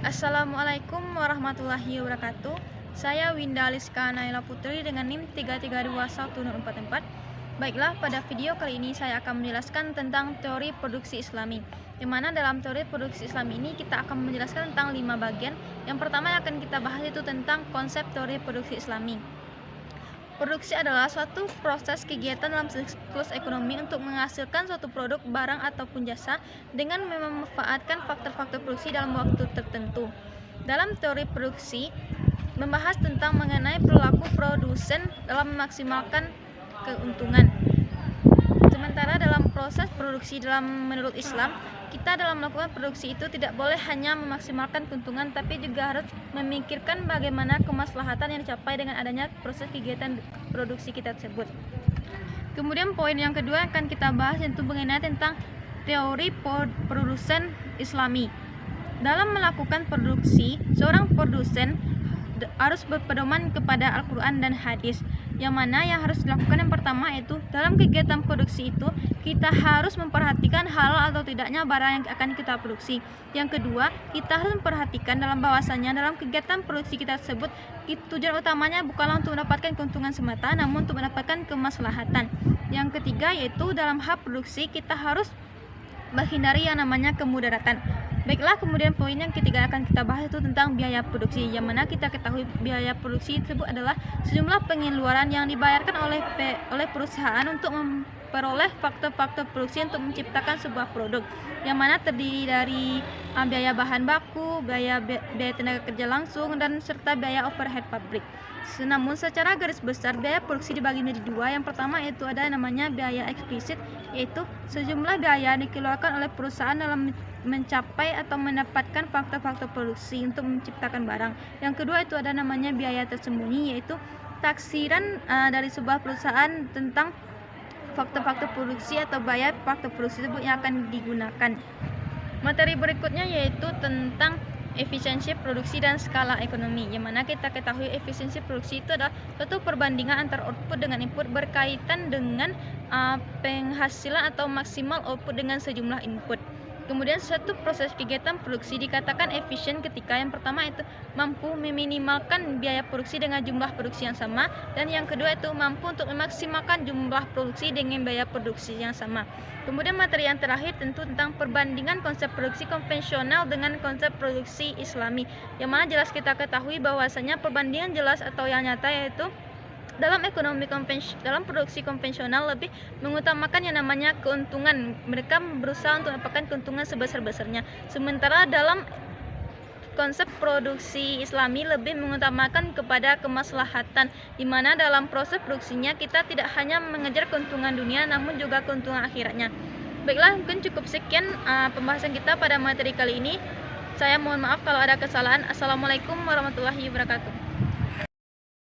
Assalamualaikum warahmatullahi wabarakatuh. Saya Winda Aliska Naila Putri dengan NIM 3321044. Baiklah, pada video kali ini saya akan menjelaskan tentang teori produksi Islami. Di mana dalam teori produksi Islami ini kita akan menjelaskan tentang 5 bagian. Yang pertama yang akan kita bahas itu tentang konsep teori produksi Islami. Produksi adalah suatu proses kegiatan dalam siklus ekonomi untuk menghasilkan suatu produk, barang, ataupun jasa dengan memanfaatkan faktor-faktor produksi dalam waktu tertentu. Dalam teori produksi membahas tentang mengenai perilaku produsen dalam memaksimalkan keuntungan. Sementara dalam proses produksi menurut Islam, kita dalam melakukan produksi itu tidak boleh hanya memaksimalkan keuntungan, tapi juga harus memikirkan bagaimana kemaslahatan yang dicapai dengan adanya proses kegiatan produksi kita tersebut. Kemudian poin yang kedua akan kita bahas yaitu mengenai tentang teori produsen Islami. Dalam melakukan produksi, seorang produsen harus berpedoman kepada Al-Quran dan hadis. Yang mana yang harus dilakukan yang pertama yaitu dalam kegiatan produksi itu kita harus memperhatikan halal atau tidaknya barang yang akan kita produksi. Yang kedua, kita harus memperhatikan dalam bahwasannya dalam kegiatan produksi kita tersebut tujuan utamanya bukanlah untuk mendapatkan keuntungan semata, namun untuk mendapatkan kemaslahatan. Yang ketiga yaitu dalam hal produksi kita harus menghindari yang namanya kemudaratan. Baiklah, kemudian poin yang ketiga akan kita bahas itu tentang biaya produksi, yang mana kita ketahui biaya produksi tersebut adalah sejumlah pengeluaran yang dibayarkan oleh perusahaan untuk memperoleh faktor-faktor produksi untuk menciptakan sebuah produk, yang mana terdiri dari biaya bahan baku, biaya tenaga kerja langsung, dan serta biaya overhead pabrik. Namun secara garis besar biaya produksi dibagi menjadi dua. Yang pertama yaitu ada namanya biaya eksplisit, yaitu sejumlah biaya yang dikeluarkan oleh perusahaan dalam mencapai atau mendapatkan faktor-faktor produksi untuk menciptakan barang. Yang kedua itu ada namanya biaya tersembunyi, yaitu taksiran dari sebuah perusahaan tentang faktor-faktor produksi atau biaya faktor produksi tersebut yang akan digunakan. Materi berikutnya yaitu tentang efisiensi produksi dan skala ekonomi, yang mana kita ketahui efisiensi produksi itu adalah suatu perbandingan antara output dengan input berkaitan dengan penghasilan atau maksimal output dengan sejumlah input. Kemudian suatu proses kegiatan produksi dikatakan efisien ketika yang pertama itu mampu meminimalkan biaya produksi dengan jumlah produksi yang sama, dan yang kedua itu mampu untuk memaksimalkan jumlah produksi dengan biaya produksi yang sama. Kemudian materi yang terakhir tentu tentang perbandingan konsep produksi konvensional dengan konsep produksi Islami, yang mana jelas kita ketahui bahwasanya perbandingan jelas atau yang nyata yaitu dalam produksi konvensional lebih mengutamakan yang namanya keuntungan. Mereka berusaha untuk mendapatkan keuntungan sebesar-besarnya. Sementara dalam konsep produksi Islami lebih mengutamakan kepada kemaslahatan, di mana dalam proses produksinya kita tidak hanya mengejar keuntungan dunia namun juga keuntungan akhiratnya. Baiklah, mungkin cukup sekian pembahasan kita pada materi kali ini. Saya mohon maaf kalau ada kesalahan. Assalamualaikum warahmatullahi wabarakatuh.